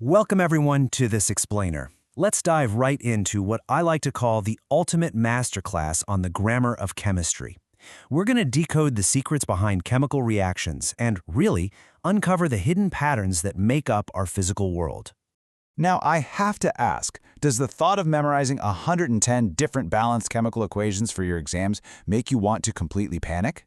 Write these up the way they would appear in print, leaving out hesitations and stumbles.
Welcome everyone to this explainer. Let's dive right into what I like to call the ultimate masterclass on the grammar of chemistry. We're going to decode the secrets behind chemical reactions and, really, uncover the hidden patterns that make up our physical world. Now, I have to ask, does the thought of memorizing 110 different balanced chemical equations for your exams make you want to completely panic?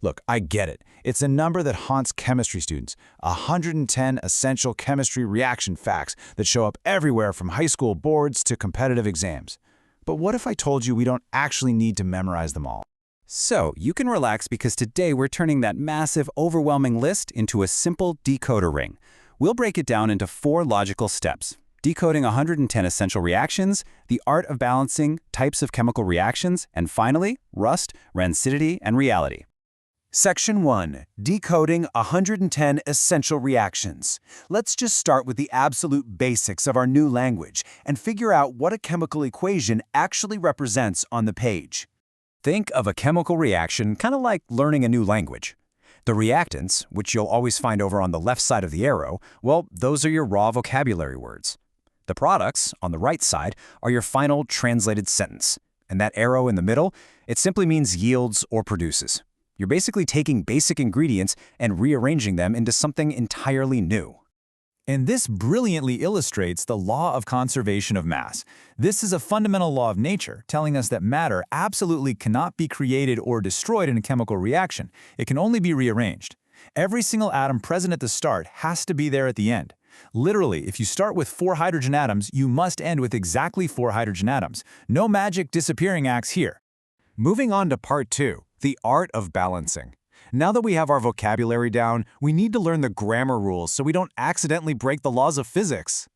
Look, I get it. It's a number that haunts chemistry students, 110 essential chemistry reaction facts that show up everywhere from high school boards to competitive exams. But what if I told you we don't actually need to memorize them all? So, you can relax because today we're turning that massive, overwhelming list into a simple decoder ring. We'll break it down into 4 logical steps: decoding 110 essential reactions, the art of balancing, types of chemical reactions, and finally, rust, rancidity, and reality. Section 1. Decoding 110 essential reactions. Let's just start with the absolute basics of our new language and figure out what a chemical equation actually represents on the page. Think of a chemical reaction kind of like learning a new language. The reactants, which you'll always find over on the left side of the arrow, well, those are your raw vocabulary words. The products, on the right side, are your final translated sentence. And that arrow in the middle, it simply means yields or produces. You're basically taking basic ingredients and rearranging them into something entirely new. And this brilliantly illustrates the law of conservation of mass. This is a fundamental law of nature, telling us that matter absolutely cannot be created or destroyed in a chemical reaction. It can only be rearranged. Every single atom present at the start has to be there at the end. Literally, if you start with 4 hydrogen atoms, you must end with exactly 4 hydrogen atoms. No magic disappearing acts here. Moving on to part 2, the art of balancing. Now that we have our vocabulary down, we need to learn the grammar rules so we don't accidentally break the laws of physics.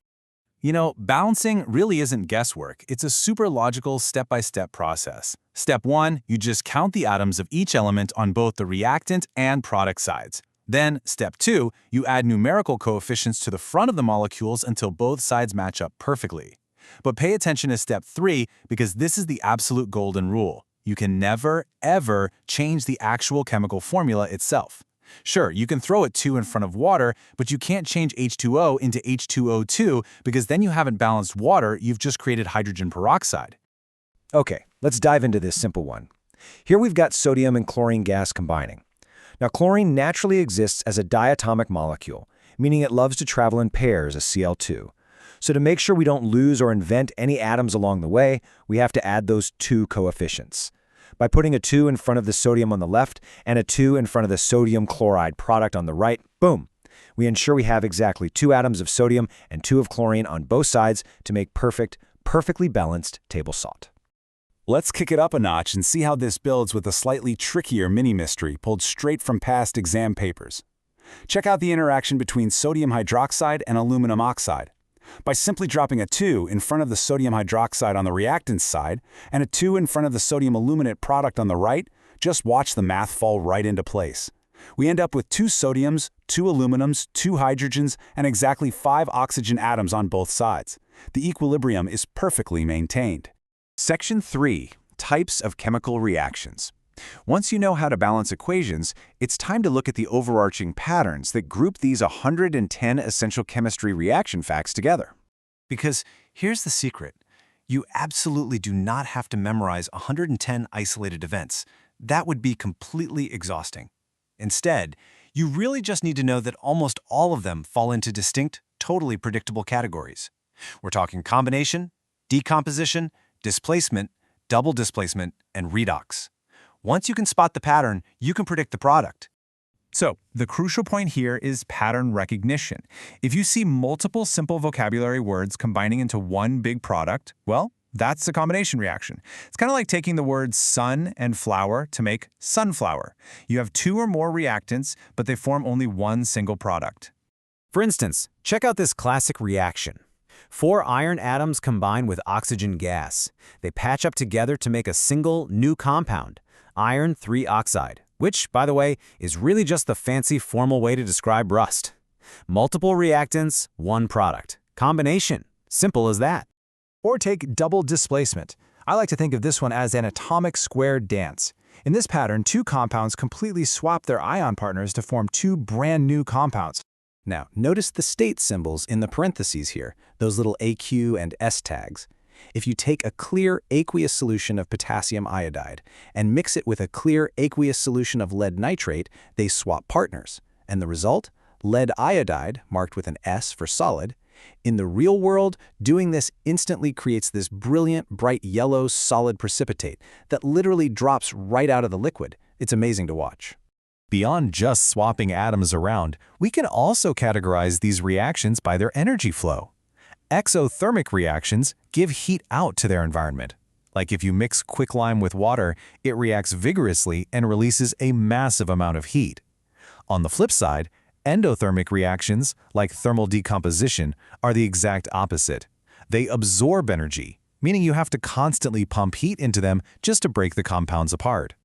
You know, balancing really isn't guesswork. It's a super logical step-by-step process. Step 1, you just count the atoms of each element on both the reactant and product sides. Then, step 2, you add numerical coefficients to the front of the molecules until both sides match up perfectly. But pay attention to step 3 because this is the absolute golden rule. You can never, ever change the actual chemical formula itself. Sure, you can throw a 2 in front of water, but you can't change H2O into H2O2 because then you haven't balanced water, you've just created hydrogen peroxide. Okay, let's dive into this simple one. Here we've got sodium and chlorine gas combining. Now, chlorine naturally exists as a diatomic molecule, meaning it loves to travel in pairs as Cl2. So to make sure we don't lose or invent any atoms along the way, we have to add those 2 coefficients. By putting a 2 in front of the sodium on the left and a 2 in front of the sodium chloride product on the right, boom! We ensure we have exactly 2 atoms of sodium and 2 of chlorine on both sides to make perfectly balanced table salt. Let's kick it up a notch and see how this builds with a slightly trickier mini-mystery pulled straight from past exam papers. Check out the interaction between sodium hydroxide and aluminum oxide. By simply dropping a 2 in front of the sodium hydroxide on the reactants side and a 2 in front of the sodium aluminate product on the right, just watch the math fall right into place. We end up with 2 sodiums, 2 aluminums, 2 hydrogens, and exactly 5 oxygen atoms on both sides. The equilibrium is perfectly maintained. Section 3, types of chemical reactions. Once you know how to balance equations, it's time to look at the overarching patterns that group these 110 essential chemistry reaction facts together. Because here's the secret. You absolutely do not have to memorize 110 isolated events. That would be completely exhausting. Instead, you really just need to know that almost all of them fall into distinct, totally predictable categories. We're talking combination, decomposition, displacement, double displacement, and redox. Once you can spot the pattern, you can predict the product. So, the crucial point here is pattern recognition. If you see multiple simple vocabulary words combining into one big product, well, that's a combination reaction. It's kind of like taking the words sun and flower to make sunflower. You have 2 or more reactants, but they form only one single product. For instance, check out this classic reaction. 4 iron atoms combine with oxygen gas. They patch up together to make a single new compound, iron 3 oxide, which, by the way, is really just the fancy formal way to describe rust. Multiple reactants, one product. Combination. Simple as that. Or take double displacement. I like to think of this one as an atomic squared dance. In this pattern, 2 compounds completely swap their ion partners to form 2 brand new compounds. Now, notice the state symbols in the parentheses here, those little AQ and S tags. If you take a clear aqueous solution of potassium iodide and mix it with a clear aqueous solution of lead nitrate, they swap partners. And the result? Lead iodide, marked with an S for solid. In the real world, doing this instantly creates this brilliant, bright yellow, solid precipitate that literally drops right out of the liquid. It's amazing to watch. Beyond just swapping atoms around, we can also categorize these reactions by their energy flow. Exothermic reactions give heat out to their environment. Like if you mix quicklime with water, it reacts vigorously and releases a massive amount of heat. On the flip side, endothermic reactions, like thermal decomposition, are the exact opposite. They absorb energy, meaning you have to constantly pump heat into them just to break the compounds apart.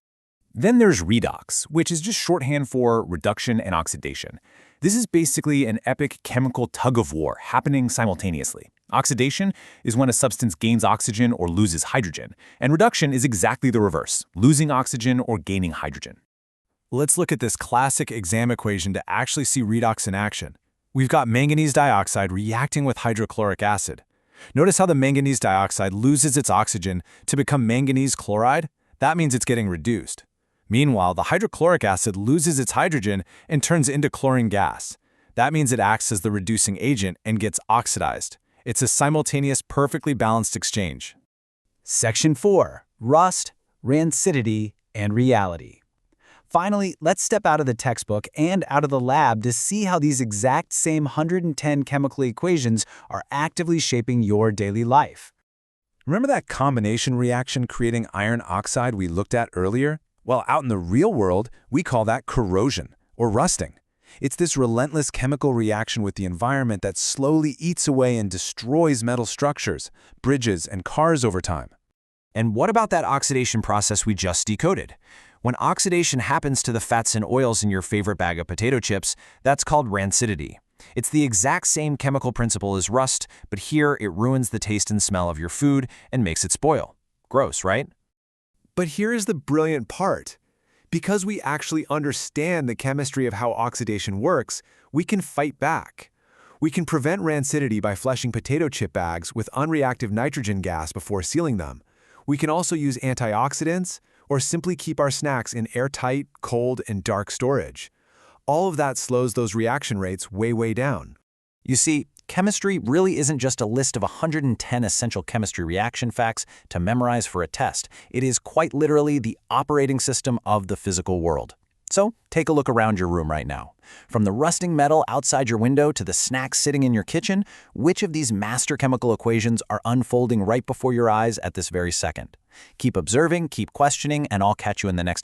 Then there's redox, which is just shorthand for reduction and oxidation. This is basically an epic chemical tug-of-war happening simultaneously. Oxidation is when a substance gains oxygen or loses hydrogen, and reduction is exactly the reverse, losing oxygen or gaining hydrogen. Let's look at this classic exam equation to actually see redox in action. We've got manganese dioxide reacting with hydrochloric acid. Notice how the manganese dioxide loses its oxygen to become manganese chloride? That means it's getting reduced. Meanwhile, the hydrochloric acid loses its hydrogen and turns into chlorine gas. That means it acts as the reducing agent and gets oxidized. It's a simultaneous, perfectly balanced exchange. Section 4. Rust, rancidity, and reality. Finally, let's step out of the textbook and out of the lab to see how these exact same 110 chemical equations are actively shaping your daily life. Remember that combination reaction creating iron oxide we looked at earlier? Well, out in the real world, we call that corrosion, or rusting. It's this relentless chemical reaction with the environment that slowly eats away and destroys metal structures, bridges, and cars over time. And what about that oxidation process we just decoded? When oxidation happens to the fats and oils in your favorite bag of potato chips, that's called rancidity. It's the exact same chemical principle as rust, but here it ruins the taste and smell of your food and makes it spoil. Gross, right? But here is the brilliant part. Because we actually understand the chemistry of how oxidation works, we can fight back. We can prevent rancidity by flushing potato chip bags with unreactive nitrogen gas before sealing them. We can also use antioxidants or simply keep our snacks in airtight, cold, and dark storage. All of that slows those reaction rates way down. You see, chemistry really isn't just a list of 110 essential chemistry reaction facts to memorize for a test. It is quite literally the operating system of the physical world. So take a look around your room right now. From the rusting metal outside your window to the snacks sitting in your kitchen, which of these master chemical equations are unfolding right before your eyes at this very second? Keep observing, keep questioning, and I'll catch you in the next